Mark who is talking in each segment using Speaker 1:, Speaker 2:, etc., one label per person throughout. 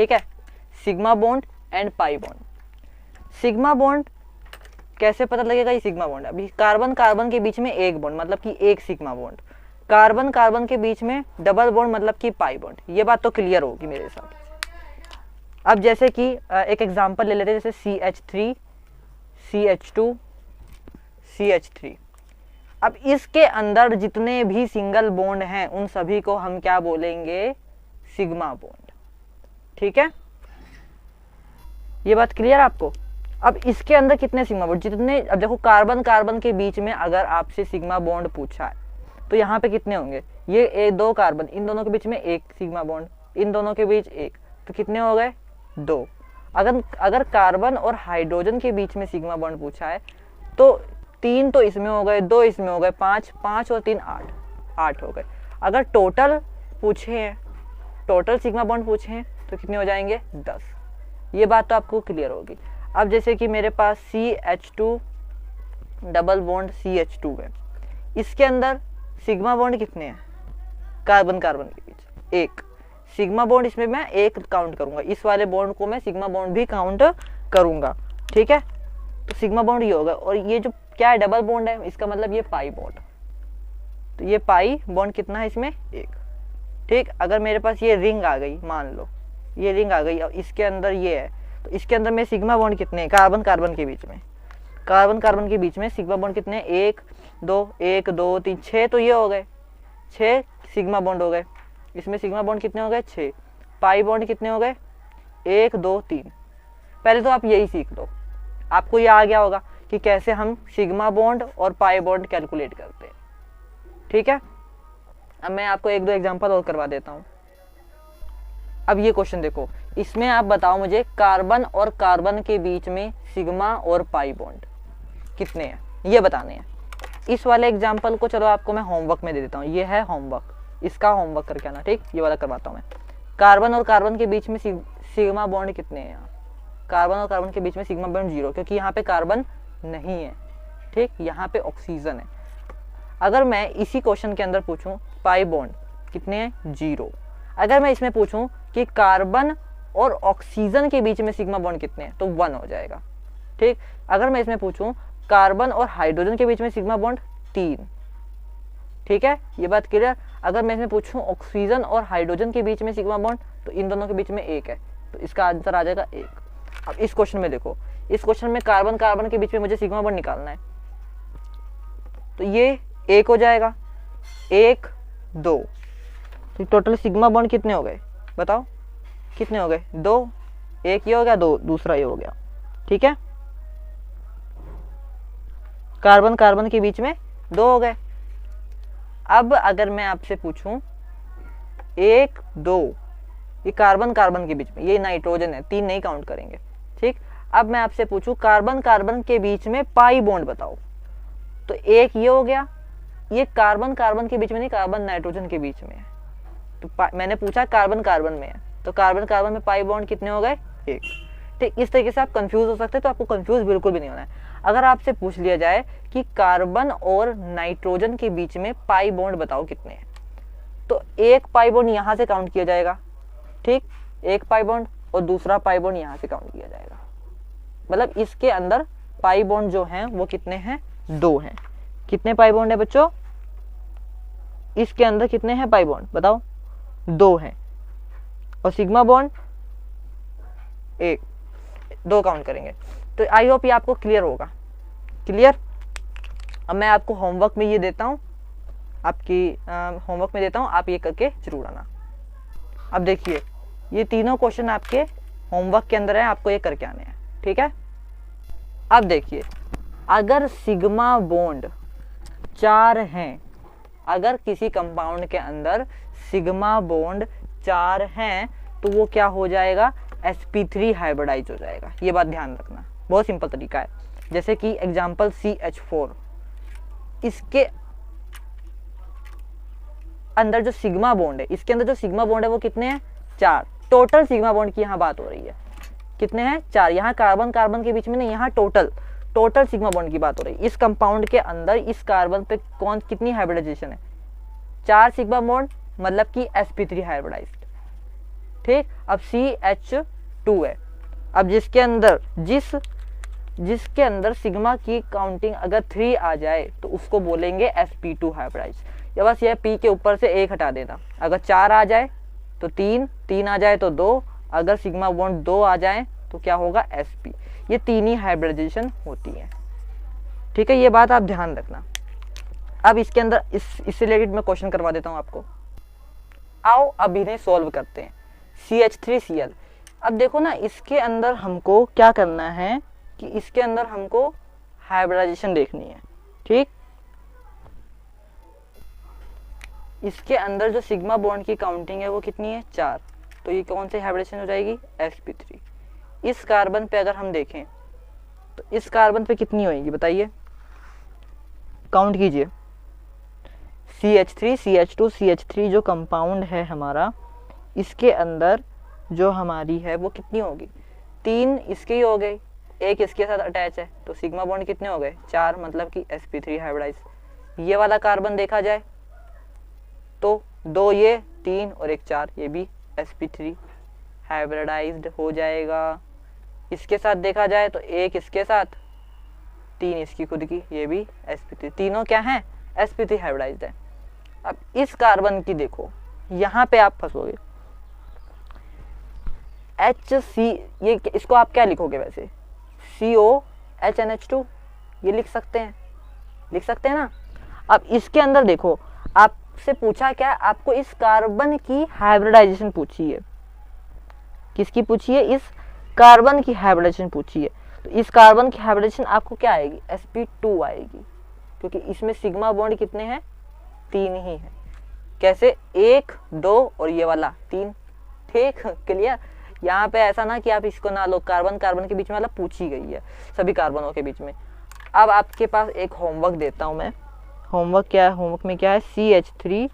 Speaker 1: ठीक है, sigma bond and pi bond. Sigma bond कैसे पता लगेगा ये सिग्मा बॉन्ड? अभी कार्बन कार्बन के बीच में एक बॉन्ड मतलब कि एक सिग्मा बॉन्ड, कार्बन कार्बन के बीच में डबल बॉन्ड मतलब कि पाई बॉन्ड। ये बात तो क्लियर होगी मेरे हिसाब से। अब जैसे कि एक एग्जांपल ले लेते हैं, जैसे CH3 CH2 CH3। अब इसके अंदर जितने भी सिंगल बॉन्ड हैं उन सभी को हम क्या बोलेंगे? Sigma bond. ठीक है, ये बात क्लियर आपको? अब इसके अंदर कितने सिग्मा बॉन्ड? जितने, अब देखो कार्बन कार्बन के बीच में अगर आपसे सिग्मा बॉन्ड पूछा है तो यहाँ पे कितने होंगे? ये दो कार्बन, इन दोनों के बीच में एक सिग्मा बॉन्ड, इन दोनों के बीच एक, तो कितने हो गए? दो। अगर कार्बन और हाइड्रोजन के बीच में सिग्मा बॉन्ड पूछा है तो तीन तो इसमें हो गए, दो इसमें हो गए, पाँच, पाँच और तीन आठ, आठ हो गए। अगर टोटल पूछे हैं, टोटल सिग्मा बॉन्ड पूछे हैं तो कितने हो जाएंगे? 10। ये बात तो आपको क्लियर होगी। अब जैसे कि मेरे पास CH2 डबल बॉन्ड CH2 है, इसके अंदर सिग्मा बॉन्ड कितने हैं? कार्बन कार्बन के बीच एक सिग्मा बॉन्ड, इसमें मैं एक काउंट करूंगा, इस वाले बॉन्ड को मैं सिग्मा बॉन्ड भी काउंट करूंगा। ठीक है, तो सिग्मा बॉन्ड ये होगा। और ये जो क्या है? डबल बॉन्ड है, इसका मतलब ये पाई बॉन्ड। तो ये पाई बॉन्ड कितना है इसमें? एक। ठीक, अगर मेरे पास ये रिंग आ गई, मान लो ये रिंग आ गई और इसके अंदर ये है, तो इसके अंदर में सिग्मा बॉन्ड कितने हैं? कार्बन कार्बन के बीच में, कार्बन कार्बन के बीच में सिग्मा बॉन्ड कितने हैं? एक दो तीन, 6 तो ये हो गए, 6 सिग्मा बॉन्ड हो गए। इसमें सिग्मा बॉन्ड कितने हो गए? 6। पाई बॉन्ड कितने हो गए? 1 2 3। पहले तो आप यही सीख लो, आपको ये आ गया होगा कि कैसे हम सिग्मा बॉन्ड और पाई बॉन्ड कैलकुलेट करते हैं। ठीक है, अब मैं आपको एक दो एग्जांपल और करवा देता हूँ। अब ये क्वेश्चन देखो, इसमें आप बताओ मुझे कार्बन और कार्बन के बीच में सिग्मा और पाई बॉन्ड कितने हैं, ये बताने हैं। इस वाले एग्जाम्पल को चलो आपको मैं होमवर्क में दे देता हूँ, ये है होमवर्क, इसका होमवर्क करके आना। ठीक, ये वाला करवाता हूँ मैं। कार्बन और कार्बन के बीच में सिग्मा बॉन्ड कितने हैं? यहाँ कार्बन और कार्बन के बीच में सिग्मा बॉन्ड 0, क्योंकि यहाँ पे कार्बन नहीं है। ठीक, यहाँ पे ऑक्सीजन है। अगर मैं इसी क्वेश्चन के अंदर पूछूं पाई बॉन्ड कितने हैं? 0। अगर मैं इसमें पूछूं कि कार्बन और ऑक्सीजन के बीच में सिग्मा बॉन्ड कितने हैं, तो 1 हो जाएगा। ठीक, अगर मैं इसमें पूछूं कार्बन और हाइड्रोजन के बीच में सिग्मा बॉन्ड 3। ठीक है, ये बात क्लियर। अगर मैं इसमें पूछूं ऑक्सीजन और हाइड्रोजन के बीच में सिग्मा बॉन्ड, तो इन दोनों के बीच में 1 है, तो इसका आंसर आ जाएगा 1। अब इस क्वेश्चन में देखो, इस क्वेश्चन में कार्बन कार्बन के बीच में मुझे सिग्मा बॉन्ड निकालना है, तो ये 1 हो जाएगा, 1 2, तो टोटल सिग्मा बॉन्ड कितने हो गए? बताओ कितने हो गए? 2, एक ये हो गया, 2 दूसरा ये हो गया। ठीक है, कार्बन कार्बन के बीच में 2 हो गए। अब अगर मैं आपसे पूछूं 1 2, ये कार्बन कार्बन के बीच में, ये नाइट्रोजन है, 3 नहीं काउंट करेंगे। ठीक, अब मैं आपसे पूछूं कार्बन कार्बन के बीच में पाई बॉन्ड बताओ, तो 1 ये हो गया, ये कार्बन कार्बन के बीच में नहीं, कार्बन नाइट्रोजन के बीच में है। तो मैंने पूछा कार्बन कार्बन में है, तो कार्बन कार्बन में पाई बॉन्ड कितने हो गए? 1। ठीक, इस तरीके से आप कंफ्यूज हो सकते हैं, तो आपको कंफ्यूज बिल्कुल भी नहीं होना है। अगर आपसे पूछ लिया जाए कि कार्बन और नाइट्रोजन के बीच में पाई बॉन्ड बताओ कितने हैं, तो एक पाई बॉन्ड यहाँ से काउंट किया जाएगा। ठीक, एक पाई बॉन्ड और दूसरा पाई बॉन्ड यहाँ से काउंट किया जाएगा। मतलब इसके अंदर पाई बॉन्ड जो हैं वो कितने हैं? 2 हैं। कितने पाई बॉन्ड है बच्चों? इसके अंदर कितने हैं पाई बॉन्ड बताओ? 2 हैं। और सिग्मा बॉन्ड 1, 2 काउंट करेंगे। तो आई होप ये आपको क्लियर होगा। क्लियर? अब मैं आपको होमवर्क में ये देता हूँ, आपकी होमवर्क में देता हूँ, आप ये करके जरूर आना। अब देखिए, ये तीनों क्वेश्चन आपके होमवर्क के अंदर है, आपको ये करके आने हैं। ठीक है, अब देखिए, अगर सिग्मा बॉन्ड 4 हैं, अगर किसी कंपाउंड के अंदर सिग्मा बॉन्ड 4 हैं, तो वो क्या हो जाएगा? sp3 हाइब्रिडाइज हो जाएगा। ये बात ध्यान रखना, बहुत सिंपल तरीका है। जैसे कि एग्जांपल CH4, इसके अंदर जो सिग्मा बॉन्ड है, इसके अंदर जो सिग्मा बॉन्ड है वो कितने हैं? 4। टोटल सिग्मा बॉन्ड की यहाँ बात हो रही है, कितने हैं? 4। यहाँ कार्बन कार्बन के बीच में नहीं, यहाँ टोटल सिग्मा बॉन्ड की बात हो रही है। इस कंपाउंड के अंदर इस कार्बन पे कितनी हाइब्रिडाइजेशन है? 4 सिग्मा बॉन्ड, मतलब कि sp3 हाइब्रिडाइज्ड। ठीक। अब CH2 है। अब जिसके अंदर सिग्मा की काउंटिंग अगर 3 आ जाए तो उसको बोलेंगे sp2 हाइब्रिडाइज। या बस यह p के ऊपर से 1 हटा देना। अगर 4 आ जाए तो 3 आ जाए तो 2, अगर सिग्मा बॉन्ड 2 आ जाए तो क्या होगा sp। ये 3 ही हाइब्रिडाइजेशन होती है, ठीक है, ये बात आप ध्यान रखना। अब इसके अंदर इससे रिलेटेड मैं क्वेश्चन करवा देता हूँ आपको। आओ अब इन्हें सॉल्व करते हैं। CH3Cl। अब देखो ना, इसके अंदर हमको क्या करना है कि इसके अंदर हमको हाइब्रिडाइजेशन देखनी है, ठीक। इसके अंदर जो सिग्मा बॉन्ड की काउंटिंग है वो कितनी है, 4। तो ये कौन सी हाइब्रिडेशन हो जाएगी, sp3। इस कार्बन पे अगर हम देखें तो इस कार्बन पे कितनी होगी बताइए, काउंट कीजिए। CH3 CH2 CH3 जो कंपाउंड है हमारा, इसके अंदर जो हमारी है वो कितनी होगी, 3 इसके ही हो गए, 1 इसके साथ अटैच है, तो सिग्मा बॉन्ड कितने हो गए, 4, मतलब कि sp3 हाइब्रिडाइज। ये वाला कार्बन देखा जाए तो 2 ये, 3 और 1 4, ये भी sp3 हाइब्रिडाइज्ड हो जाएगा। इसके साथ देखा जाए तो 1 इसके साथ, 3 इसकी खुद की, ये भी sp3, तीनों क्या हैं, sp3 हाइब्रिडाइज्ड है। अब इस कार्बन की देखो, यहाँ पे आप फंसोगे। HC, ये इसको आप क्या लिखोगे वैसे, COHNH2, ये लिख सकते हैं ना। अब इसके अंदर देखो, आपसे पूछा क्या, आपको इस कार्बन की हाइब्रिडाइजेशन पूछी है। किसकी पूछी है, इस कार्बन की हाइब्रिडाइजेशन पूछी है। तो इस कार्बन की हाइब्रिडाइजेशन आपको क्या आएगी, sp2 आएगी, क्योंकि इसमें सिग्मा बॉन्ड कितने हैं, 3 ही है। कैसे, 1 2 और ये वाला 3, ठीक, क्लियर। यहाँ पे ऐसा ना कि आप इसको ना लो, कार्बन कार्बन के बीच में मतलब पूछी गई है सभी कार्बनों के बीच में। अब आपके पास एक होमवर्क देता हूँ मैं। होमवर्क क्या है, होमवर्क में क्या है, CH3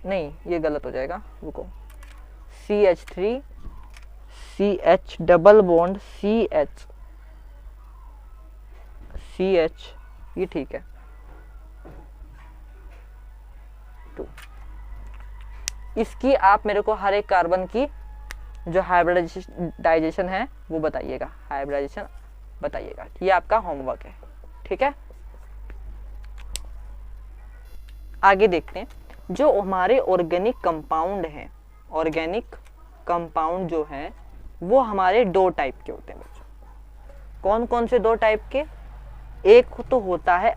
Speaker 1: नहीं, ये गलत हो जाएगा, रुको। CH3 CH double bond CH, ये ठीक है, 2। इसकी आप मेरे को हर एक कार्बन की जो हाइब्रिडाइजेशन है वो बताइएगा, हाइब्रिडाइजेशन बताइएगा। ये आपका होमवर्क है, ठीक है। आगे देखते हैं, जो हमारे ऑर्गेनिक कंपाउंड हैं, ऑर्गेनिक कंपाउंड जो है वो हमारे 2 टाइप के होते हैं बच्चों। कौन कौन से 2 टाइप के, एक तो होता है